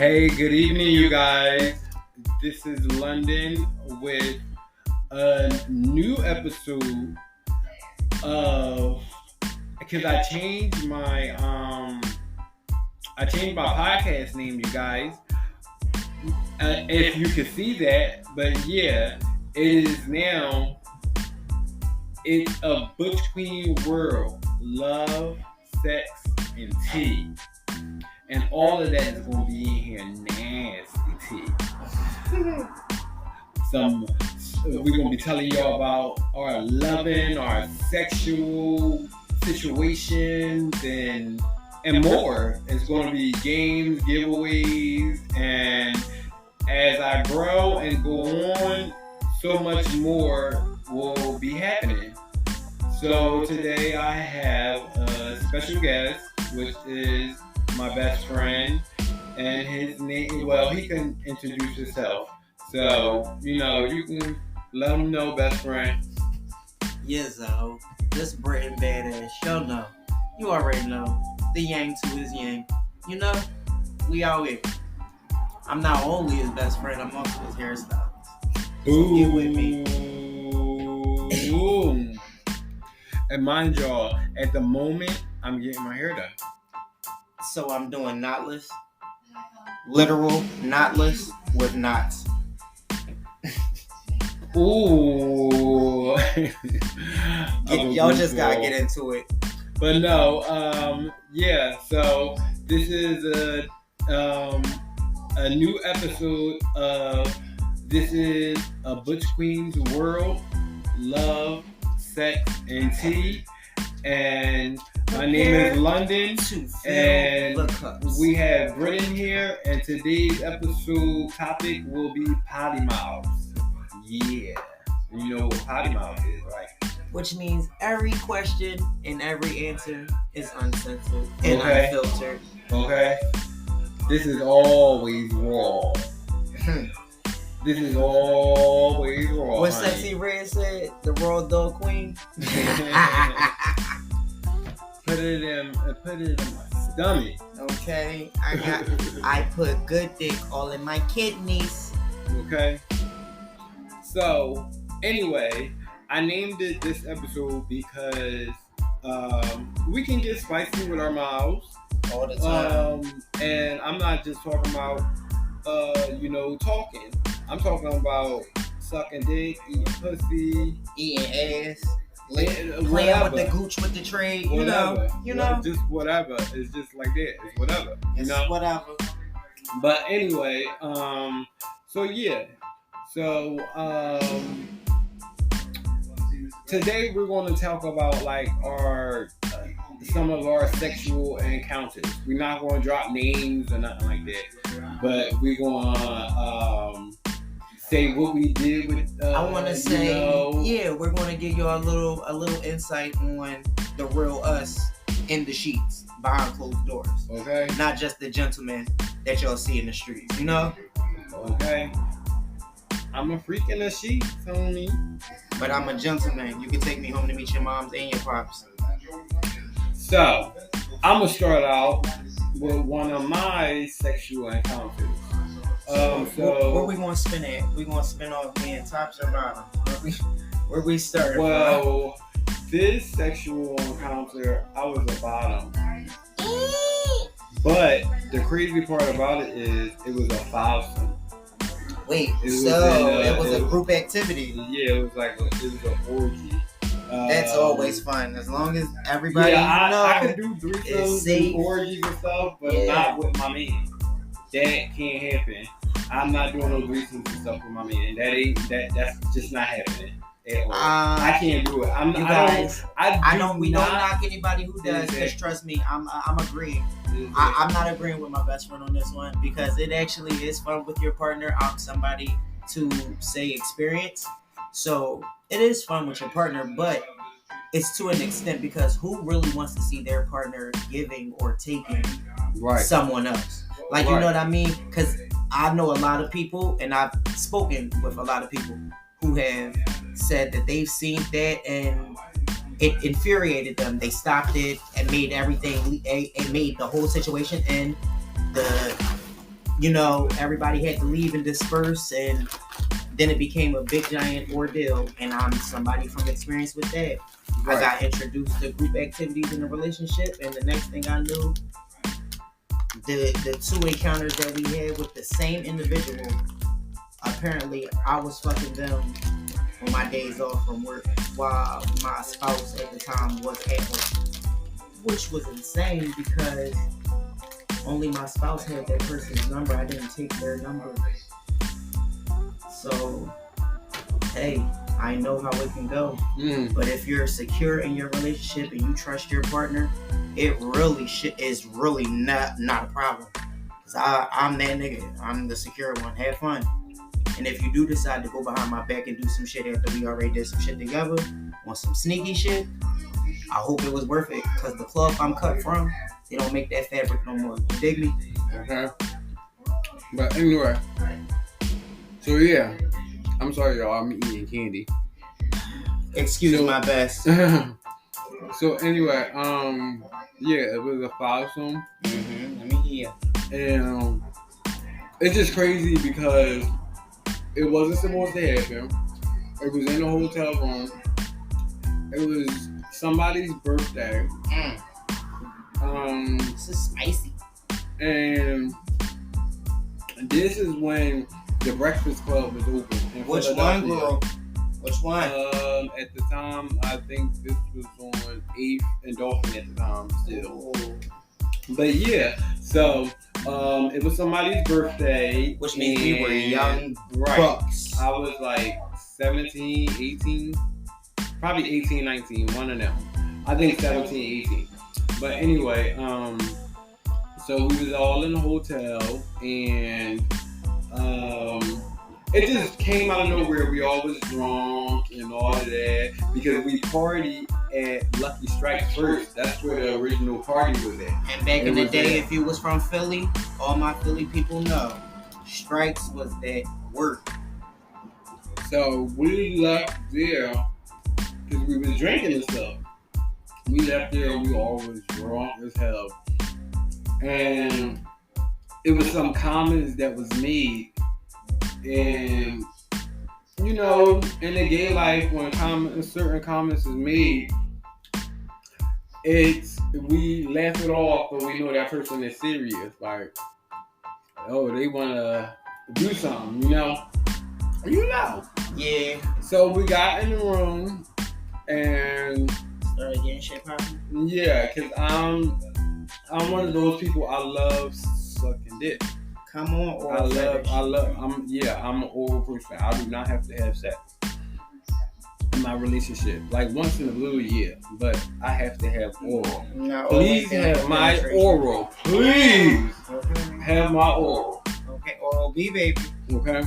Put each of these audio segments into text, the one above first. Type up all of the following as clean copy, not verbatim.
Hey, good evening, you guys. This is London with a new episode of because I changed my podcast name, you guys. If you could see that, but yeah, it is now. It's a Butch Queen world, love, sex, and tea. And all of that is going to be in here nasty tea. We're going to be telling y'all about our loving, our sexual situations, and more. It's going to be games, giveaways, and as I grow and go on, so much more will be happening. So today I have a special guest, which is my best friend, and his name, well, he can introduce himself. So, you can let him know, best friend. Yizzo, this Britton badass, y'all know. You already know. The yang to his yang. You know, we out here. I'm not only his best friend, I'm also his hairstylist. So get with me. Ooh. And mind y'all, at the moment, I'm getting my hair done. So I'm doing knotless. Literal knotless with knots. Ooh. Y'all just gotta get into it. But no, yeah, so this is a new episode of This is a Butch Queen's World, Love, Sex, and Tea. And my name is London, and we have Britton here, and today's episode topic will be potty mouths. Yeah. You know what potty mouth is, right? Which means every question and every answer is uncensored and unfiltered. Okay. This is always raw. This is always raw. What Sexy Red said, the raw dog queen. Put it in my stomach. Okay. I put good dick all in my kidneys. Okay. So, anyway, I named it this episode because we can get spicy with our mouths all the time. And I'm not just talking about talking. I'm talking about sucking dick, eating pussy, eating ass, playing with the gooch with the tray, you know. Just whatever. It's just like that. It's whatever. Whatever. But anyway, so yeah. So today we're going to talk about like our some of our sexual encounters. We're not going to drop names or nothing like that, but we're going to say what we did with. I want to say, we're going to give you a little insight on the real us in the sheets behind closed doors. Okay. Not just the gentleman that y'all see in the streets. You know. Okay. I'm a freak in the sheets, homie. But I'm a gentleman. You can take me home to meet your moms and your pops. So, I'm going to start out with one of my sexual encounters. Where we going to spin at? We going to spin off being tops or bottoms? Where we start? Well, this sexual encounter, I was a bottom. But the crazy part about it is it was a foursome. Wait, it was a group activity. Yeah, it was an orgy. That's always fun, as long as everybody I can do threesomes, do orgies and stuff, but not with my man. That can't happen. I'm not doing no threesomes and stuff with my man. That's just not happening at all. I can't do it. We don't knock anybody who does, because trust me, I'm agreeing. I'm not agreeing with my best friend on this one, because it actually is fun with your partner. I'm somebody to say experience, so it is fun with your partner, but it's to an extent, because who really wants to see their partner giving or taking someone else? Like, you know what I mean? Because I know a lot of people, and I've spoken with a lot of people who have said that they've seen that and it infuriated them. They stopped it and made everything, it made the whole situation and the everybody had to leave and disperse, and then it became a big giant ordeal. And I'm somebody from experience with that. Right. I got introduced to group activities in a relationship, and the next thing I knew, the two encounters that we had with the same individual, apparently I was fucking them on my days off from work while my spouse at the time was at work, which was insane because only my spouse had that person's number. I didn't take their number. So, hey, I know how it can go. But if you're secure in your relationship and you trust your partner, it really is really not a problem. Cause I'm that nigga. I'm the secure one. Have fun. And if you do decide to go behind my back and do some shit after we already did some shit together, on some sneaky shit, I hope it was worth it. Cause the cloth I'm cut from, they don't make that fabric no more. You dig me? Okay. But anyway, so yeah, I'm sorry y'all, I'm eating candy. Excuse my best. So anyway, yeah, it was a foursome. Let me hear. And it's just crazy because it wasn't supposed to happen. It was in a hotel room. It was somebody's birthday. This is spicy. And this is when the Breakfast Club was open. Which one, girl? Which one? At the time, I think this was on 8th and Dolphin at the time still. Oh. But yeah, so it was somebody's birthday. Which means we were young bucks. I was like 17, 18. Probably 18, 19, one of them. I think 17, 18. But anyway, so we was all in the hotel, and it just came out of nowhere. We all was drunk and all of that because we partied at Lucky Strike first. That's where the original party was at. And back in the day, if you was from Philly, all my Philly people know, Strikes was that work. So we left there because we was drinking and stuff. We left there, we all was drunk as hell. And it was some comments that was made. And, you know, in the gay life, when certain comments is made, we laugh it off, but we know that person is serious. Like, oh, they want to do something, you know? Yeah. So we got in the room and started getting shit popping. Yeah, because I'm one of those people, I love sucking dick. Come on, I'm an oral person. I do not have to have sex in my relationship. Like once in a blue year, but I have to have oral. No, please have my oral. Please have my oral. Okay, oral B, baby. Okay.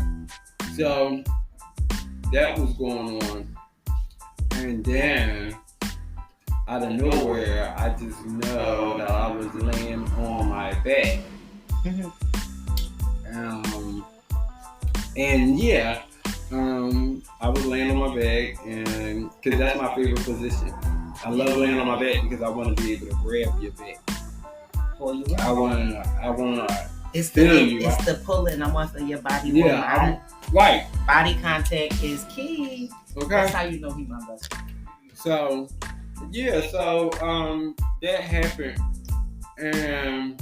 So that was going on, and then out of nowhere, I just know that I was laying on my back. And yeah, I was laying on my back, and because that's my favorite position. I love laying on my back because I want to be able to grab your back. Pull you I want to. It's the pulling. I want for your body. Yeah, right. Body contact is key. Okay. That's how you know he my best friend. So, yeah, that happened, and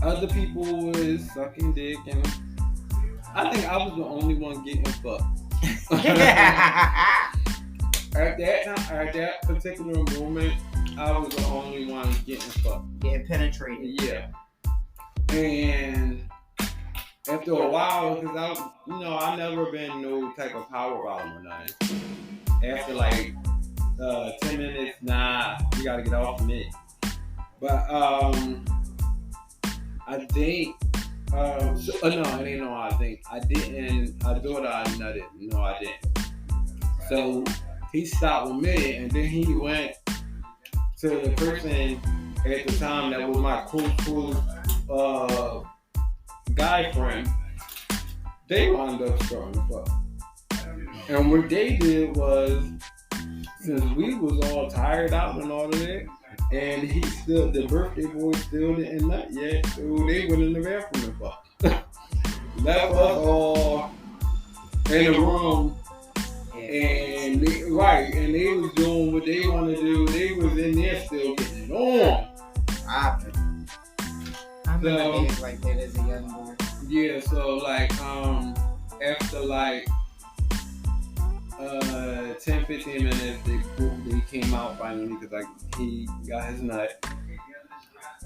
other people was sucking dick, and I think I was the only one getting fucked. At that particular moment, I was the only one getting fucked. Getting penetrated. Yeah. And after a while, because I never been no type of power bottom or nothing. After like 10 minutes, nah, you gotta get off of me. But I think, no, it ain't no I think. I didn't, I thought I nutted. No, I didn't. So he stopped with me, and then he went to the person at the time that was my close guy friend. They wound up starting to fuck. And what they did was, since we was all tired out and all of that, and the birthday boy still didn't nut yet, so they went in the bathroom and fucked. Left us all in the room, and they was doing what they want to do. They was in there still getting it on. I remember days like that as a young boy. Yeah, so like after like 10-15 minutes, they came out finally because like he got his nut,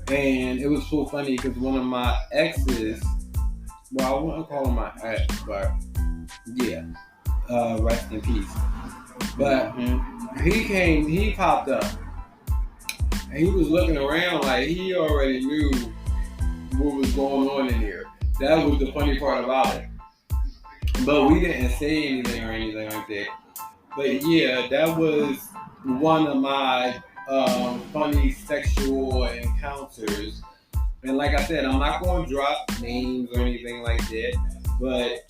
and it was so funny because one of my exes, well, I wouldn't call him my ex, but yeah, rest in peace. But he popped up, and he was looking around like he already knew what was going on in here. That was the funny part about it. But we didn't say anything or anything like that. But yeah, that was one of my funny sexual encounters. And like I said, I'm not going to drop names or anything like that. But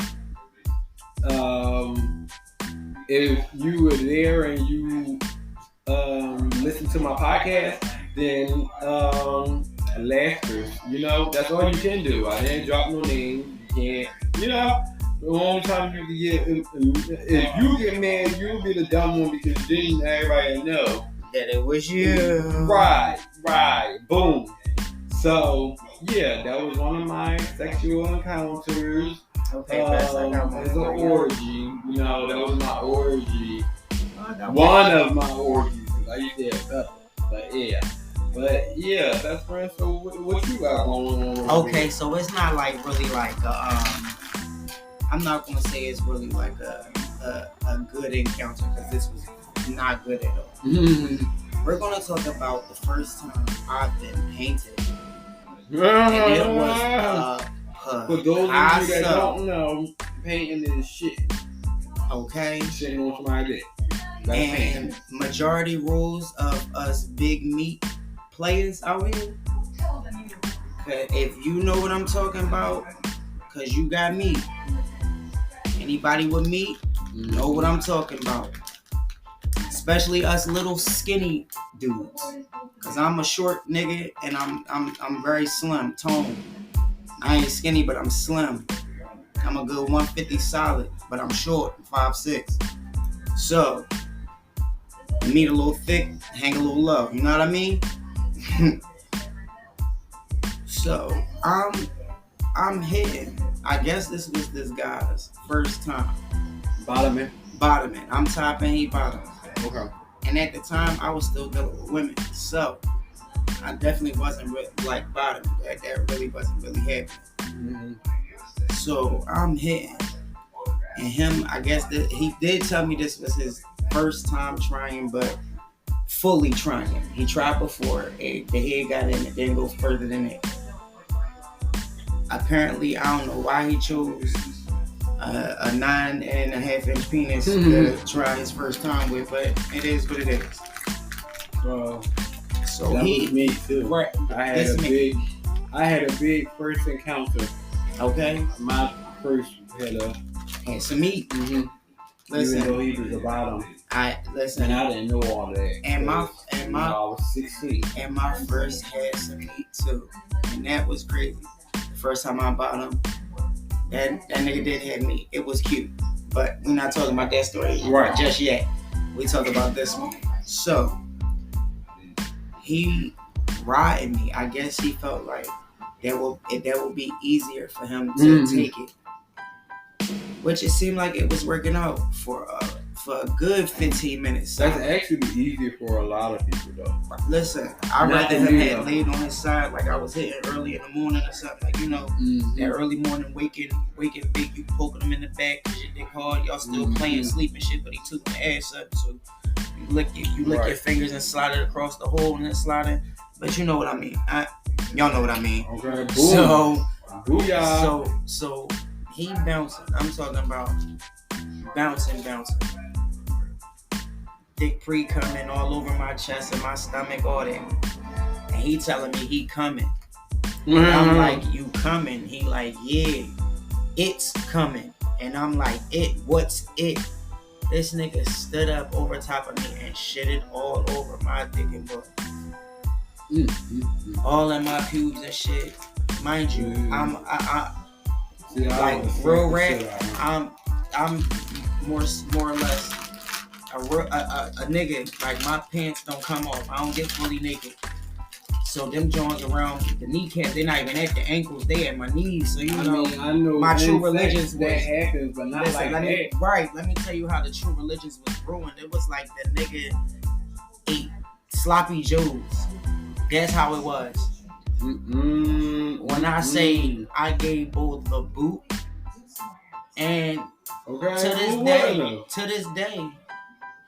if you were there and you listened to my podcast, then laughter, that's all you can do. I didn't drop no names. You can't, the only time you can get, if you get mad, you'll be the dumb one because then everybody know that it was you. Right, boom. So yeah, that was one of my sexual encounters. Okay, as an orgy, that was my orgy. One of my orgies, because I used to have a couple, but yeah, that's friends. So what you got going on? Okay, so it's not like really like I'm not gonna say it's really like a good encounter because this was not good at all. Mm-hmm. We're gonna talk about the first time I've been painted, and it was for those of you that don't know, painting is shit. Okay, sitting on somebody's dick. That's and painting. Majority rules of us big meat players out here. If you know what I'm talking about, cause you got meat. Anybody with meat know what I'm talking about. Especially us little skinny dudes. Cause I'm a short nigga and I'm very slim, toned. I ain't skinny, but I'm slim. I'm a good 150 solid, but I'm short, 5'6". So, meat a little thick, hang a little low. You know what I mean? So, I'm hitting. I guess this was this guy's first time. Bottoming. I'm topping, he bottoming. Okay. And at the time, I was still dealing with women. So, I definitely wasn't like bottoming. That really wasn't really happening. Mm-hmm. So, I'm hitting. And him, I guess that he did tell me this was his first time trying, but fully trying. He tried before. The head got in it, didn't go further than it. Apparently, I don't know why he chose a 9.5-inch penis to try his first time with, but it is what it is. So that he, was me too. Right, I had a big first encounter. Okay. My first had some meat. Mm-hmm. Listen, even though he was the bottom. And I didn't know all that. I was 16. And my first had some meat too, and that was crazy. The first time I bought him, that nigga did have meat. It was cute, but we're not talking about that story just yet. We talk about this one. So he riding me. I guess he felt like that will be easier for him to take it, which it seemed like it was working out for a good 15 minutes. That's actually easier for a lot of people though. Listen, I'd rather him had laid on his side like I was hitting early in the morning or something. Like, that early morning waking big, you poking him in the back because your dick hard, y'all still playing, sleeping shit, but he took my ass up. So you lick your fingers and slide it across the hole and then slide it. But you know what I mean. Y'all know what I mean. Okay, boom. So he bouncing. I'm talking about bouncing. Dick pre-coming all over my chest and my stomach, all that. And he telling me he coming. And I'm like, you coming? He like, yeah, it's coming. And I'm like, what's it? This nigga stood up over top of me and shitted all over my dick and butt. All in my pubes and shit. Mind you, See, I like was real sick rap. of shit out of I'm more or less a nigga. Like my pants don't come off. I don't get fully naked. So them joints around the kneecap, they're not even at the ankles. They at my knees. So I know my true incest religions that was. happens, but not Listen, like that. right, let me tell you how the true religions was ruined. It was like the nigga ate sloppy joes. That's how it was. When I say I gave both the boot and to this day,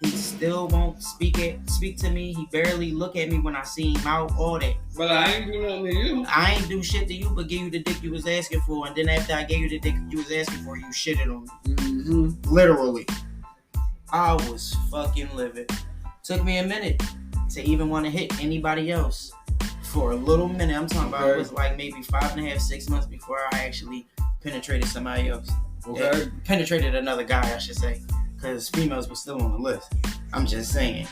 he still won't speak to me. He barely look at me when I see him out, all that. But I ain't do nothing to you. I ain't do shit to you but give you the dick you was asking for, and then after I gave you the dick you was asking for, you shitted on me. Literally. I was fucking livid. Took me a minute to even want to hit anybody else. For a little minute, I'm talking about it was like maybe 5.5, 6 months before I actually penetrated somebody else. Okay. Penetrated another guy, I should say. Because females were still on the list. I'm just saying.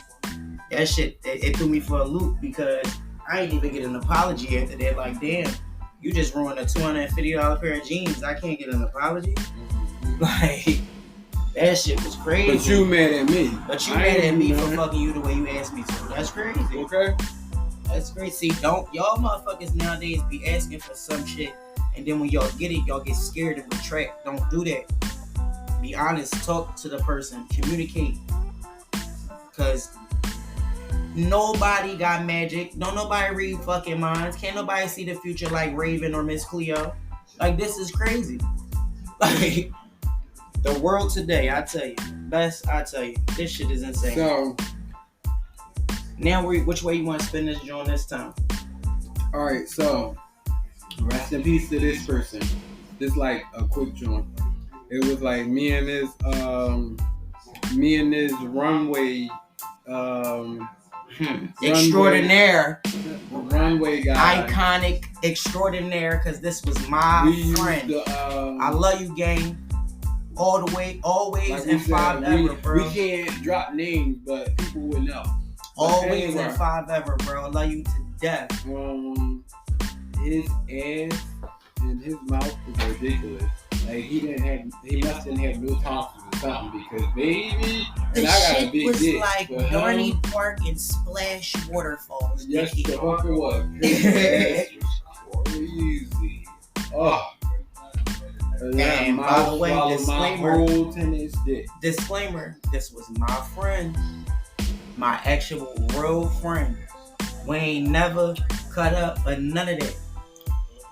That shit, it threw me for a loop because I ain't even get an apology after that. Like, damn, you just ruined a $250 pair of jeans. I can't get an apology. Like, that shit was crazy. But you mad at me. But you mad at me for fucking you the way you asked me to. That's crazy. Okay. That's crazy. See, y'all motherfuckers nowadays be asking for some shit, and then when y'all get it, y'all get scared and retract. Don't do that. Be honest. Talk to the person. Communicate. Cause nobody got magic. Don't nobody read fucking minds. Can't nobody see the future like Raven or Miss Cleo. Like, this is crazy. Like, the world today, I tell you. This shit is insane. So, now, which way you want to spend this joint this time? alright, so, rest in peace to this person. Just like a quick joint. It was like me and this runway, extraordinaire. Runway guy. Iconic extraordinaire, because this was my friend. I love you, gang. All the way, always, like and forever, bro. We can't drop names, but people will know. Always and forever, bro. I love you to death. His ass and his mouth was ridiculous. Like, he must have had no tonsils or something, because baby, The and I got a shit big was dick. like Dorney Park and Splash Waterfalls. Yes, Nicky. the fuck it was. His ass was crazy. Oh. And by the way, disclaimer, this was my friend, my actual real friend. We ain't never cut up or none of that.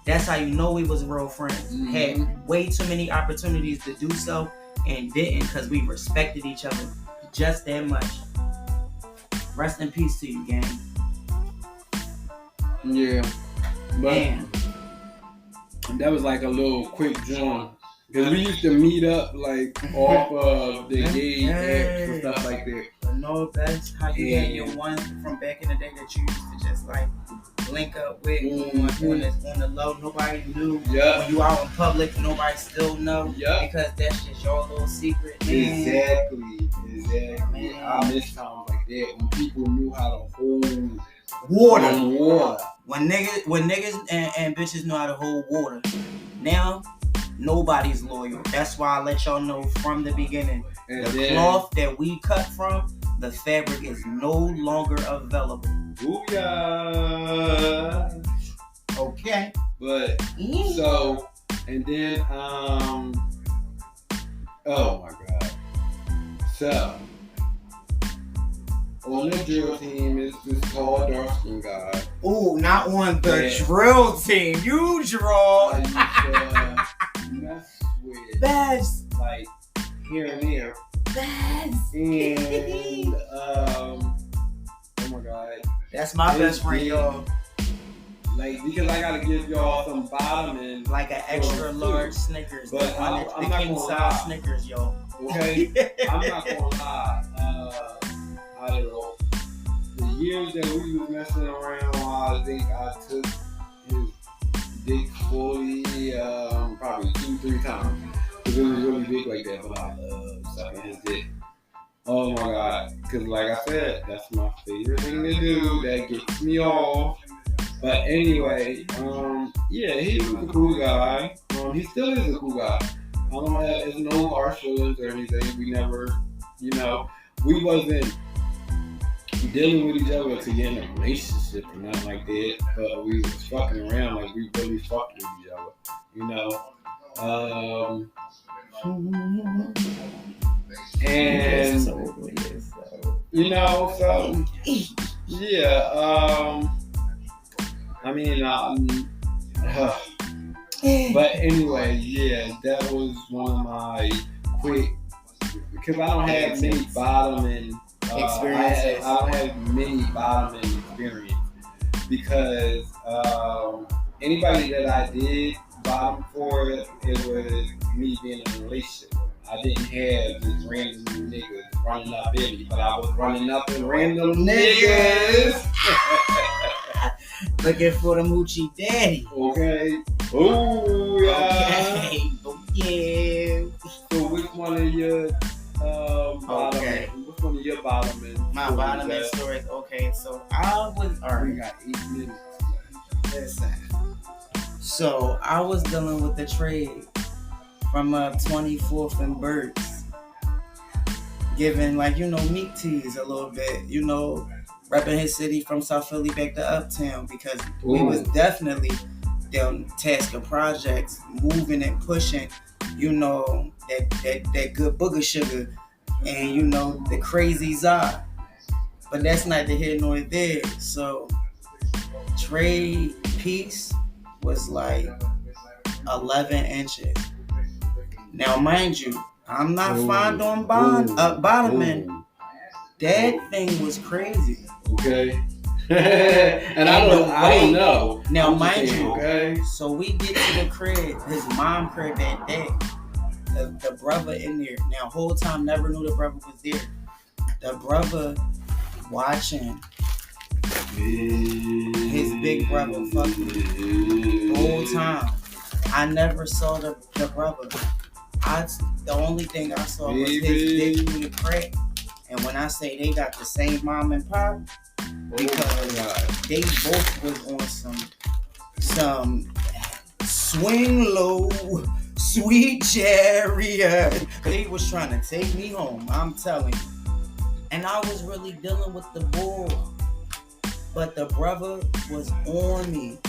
That's how you know we was real friends. Had way too many opportunities to do so and didn't, because we respected each other just that much. Rest in peace to you, gang. Yeah. But Man. that was like a little quick joint. Because we used to meet up like off of the gay apps and stuff like that. But no, that's how you had your one from back in the day that you used to just like link up with on the low. Nobody knew. Yeah. When you out in public, nobody still know. Yeah. Because that's just your little secret. Man. Exactly. Man. I miss times like that when people knew how to hold Water. When niggas and bitches know how to hold water. Now, nobody's loyal. That's why I let y'all know from the beginning. And the cloth that we cut from, the fabric is no longer available. Booyah. Okay. But so, and then oh my god. So on the drill team is this tall dark skin guy. Ooh, not on the drill team. You draw. I used to mess with Best. like here and there. Best. And oh my god. That's my best friend, y'all. Like, because I gotta give y'all some bottoming. Like an extra large Snickers. But I'm the not king gonna size lie. Snickers, y'all. Okay? I'm not gonna lie. I don't know. The years that we was messing around, I think I took his dick fully probably 2-3 times. Because it was really big like that, but I love sucking his dick. Oh my god. Because like I said, that's my favorite thing to do. That gets me off. But anyway, yeah, he was a cool guy. He still is a cool guy. I don't have there's no harsh feelings or anything. We never, we wasn't dealing with each other to get in a relationship or nothing like that. But we was fucking around like we really fucked with each other. And so yeah. But anyway, yeah, that was one of my quick, because I don't have many bottoming experiences. I don't have many bottoming experience because anybody that I did bottom for, it was me being in a relationship. I didn't have this random niggas running up in me, but I was running up in random niggas. Looking for the moochie daddy. Okay. Ooh, yeah. Okay. Oh, yeah. So which one of your which one of your bottoming? My bottoming stories. Okay, so I was We got 8 minutes. Listen. So I was dealing with the trade from 24th and Burks, giving meat teas a little bit, repping his city from South Philly back to Uptown, because we was definitely down tasking projects, moving and pushing, that good booger sugar and the crazy za. But that's neither here nor there. So trade piece was like 11 inches. Now mind you, I'm not fond on bottoming. That thing was crazy. Okay. And I don't know. Now mind you, okay. So we get to the crib, his mom crib that day. The brother in there. Now whole time never knew the brother was there. The brother watching his big brother fucking the whole time. I never saw the brother. The only thing I saw was his dick through the crack. And when I say they got the same mom and pop, because they both was on some swing low, sweet chariot. They was trying to take me home, I'm telling you. And I was really dealing with the bull. But the brother was on me.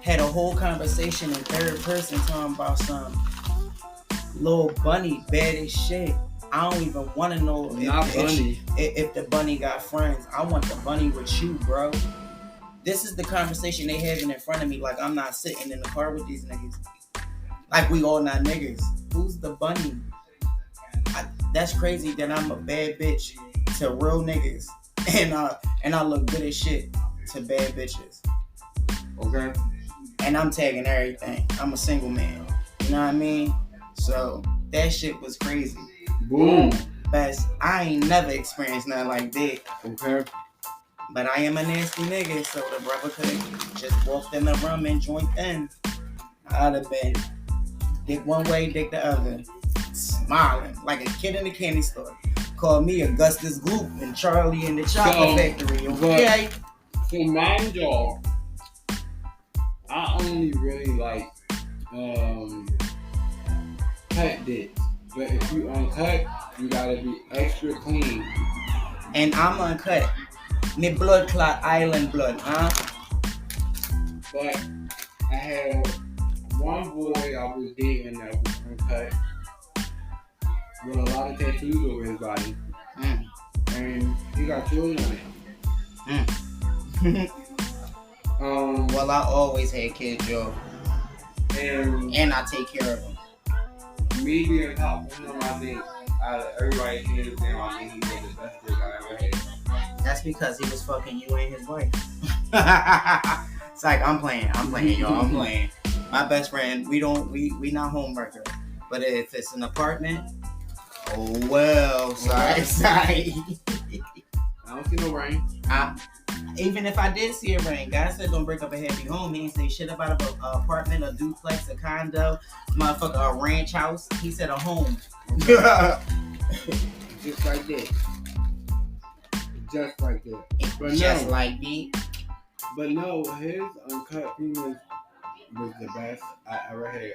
Had a whole conversation in third person talking about some little bunny bad as shit. I don't even want to know if the bunny got friends. I want the bunny with you, bro. This is the conversation they having in front of me. Like I'm not sitting in the car with these niggas. Like we all not niggas. Who's the bunny? That's crazy that I'm a bad bitch to real niggas. And I look good as shit to bad bitches. Okay. And I'm tagging everything. I'm a single man. You know what I mean? So that shit was crazy. Boom. But I ain't never experienced nothing like that. Okay. But I am a nasty nigga, so the brother could have just walked in the room and joined in. I'd have been dick one way, dick the other. Smiling like a kid in the candy store. Call me Augustus Gloop and Charlie in the chocolate factory. Okay? So mind y'all, I only really like cut dicks. But if you uncut, you gotta be extra clean. And I'm uncut. Me blood clot island blood, huh? But I had one boy I was dating that was uncut with a lot of tattoos over his body. And he got children on it. Well, I always had kids, yo. And I take care of them. Me being top one of my things, everybody hands down, I think he was the best dick I ever had. That's because he was fucking you and his wife. It's like I'm playing, y'all. I'm playing. My best friend, we not homewrecker. But if it's an apartment, oh well, sorry. I don't see no rain. Even if I did see a rain, God said don't break up a happy home. He ain't say shit about an apartment, a duplex, a condo, motherfucker, a ranch house. He said a home. Just like that. Just like that. But just like me. But no, his uncut penis was the best I ever had.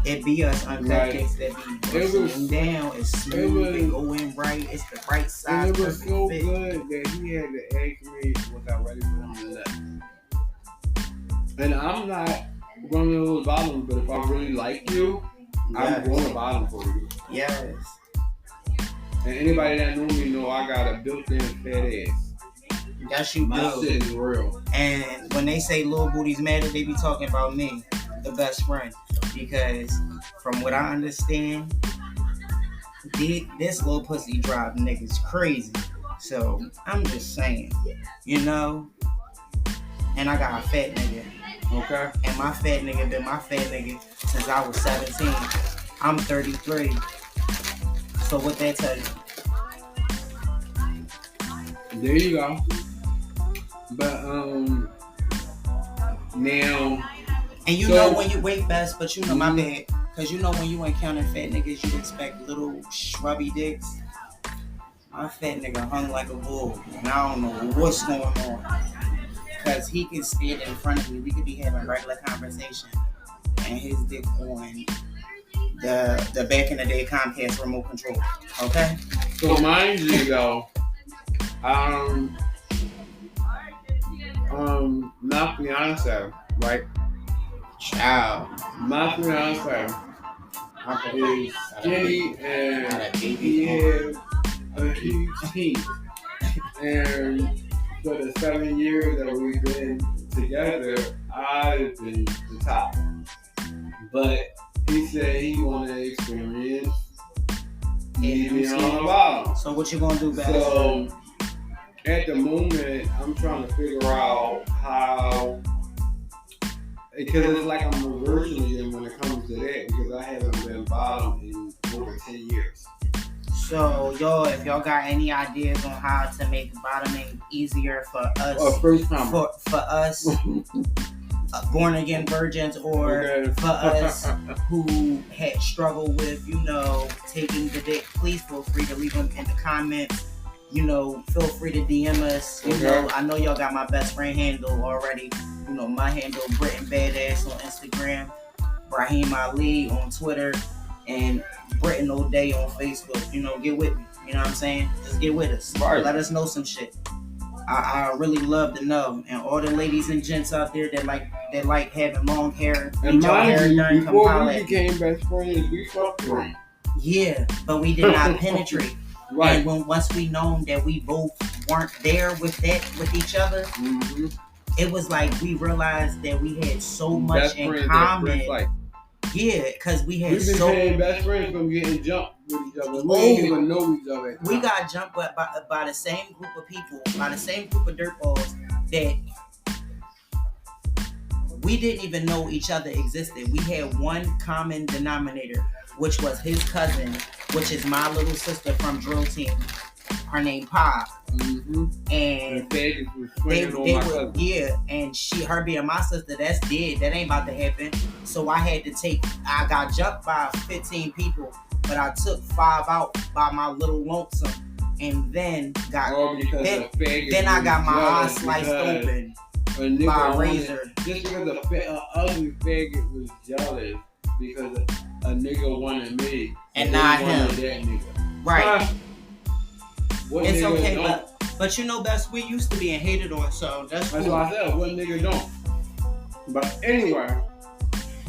It be us uncut Right. dicks that be It was- busting down. It's smooth. It go in right. It's the right And size. it was Perfect so fit. good that he had to ask me, was I ready for him to nut? And I'm not one of those bottoms, but if I really like you, I'm Yes. going to bottom for you. Yes. And anybody that know me know I got a built-in fat ass. Yes, you My do. shit is real. And when they say little booties matter, they be talking about me, the best friend. Because from what I understand, this little pussy drive niggas crazy. So I'm just saying, you know. And I got a fat nigga. Okay? And my fat nigga been my fat nigga since I was 17. I'm 33. So what that tell you? There you go. But, now, And you So- know when you wait best, but you know my bad. Cause you know when you encounter fat niggas, you expect little shrubby dicks. My fat nigga hung like a bull, and I don't know what's going on. Cause he can stand in front of me, we could be having regular conversation, and his dick on the back in the day Comcast remote control. Okay. so mind you though, my fiance, right? Child. My fiance is skinny and he has a huge teeth. And for the 7 years that we've been together, I've been the top. But he said he wanted to experience eating on the bottom. So what you gonna do, back? So at the moment, I'm trying to figure out how, because it's like I'm reversing it when it comes to that, because I haven't been bottom in over 10 years. So y'all, if y'all got any ideas on how to make bottoming easier for us, First time. for us born again virgins, or Okay. for us who had struggled with, you know, taking the dick, please feel free to leave them in the comments. You know, feel free to DM us. You Okay. know, I know y'all got my best friend handle already. You know, my handle Britton Badass on Instagram, Brahim Ali on Twitter, and Britton O'Day on Facebook. You know, get with me. You know what I'm saying? Just get with us. Right. Let us know some shit. I really love to know. And all the ladies and gents out there that like having long hair, And need your hair mind you, done, come before holler we at me. became best friends, we fucked around. Yeah, but we did not penetrate. Right. And once we known that we both weren't there with each other, Mm-hmm. it was like we realized that we had so much Best in friends at common. first sight. Yeah, because we had We've been so saying best friends from getting jumped with each other. We Oh. didn't even know each other. At the we time. got jumped by the same group of people, by the same group of dirtballs that we didn't even know each other existed. We had one common denominator, which was his cousin, which is my little sister from drill team. Her name Pop, Mm-hmm. and And faggots was they swinging on my were, cousin. yeah, and her being my sister, that's dead. That ain't about to happen. So I got jumped by 15 people, but I took 5 out by my little lonesome, and then All because then- the faggot then I was got my eyes jealous sliced because open a nigga by a wanted- razor. Just because a ugly faggot was jealous because a nigga wanted me And they not wanted him. that nigga. Right. What It's nigga okay, don't? but you know best we used to being hated on, so that's That's cool. what I said. What nigga don't? But anyway,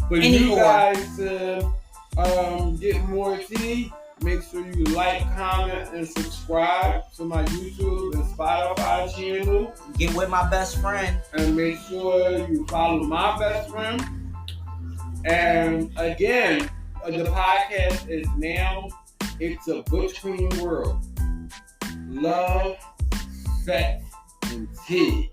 for you Anymore. guys to get more tea, make sure you like, comment, and subscribe to my YouTube and Spotify channel. Get with my best friend. And make sure you follow my best friend. And again, the podcast is now, it's a Butch Queen world. Love, sex, and tea.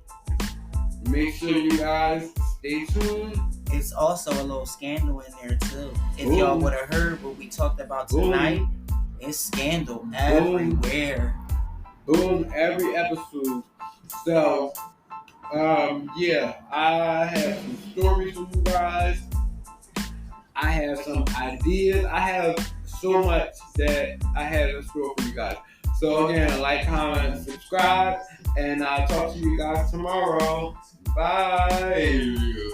Make sure you guys stay tuned. It's also a little scandal in there too. If Boom. y'all would have heard what we talked about tonight, it's scandal everywhere. Boom, every episode. So, yeah, I have some stories for you guys. I have some ideas. I have so much that I have in store for you guys. So again, like, comment, subscribe, And I'll talk to you guys tomorrow. Bye. Yeah.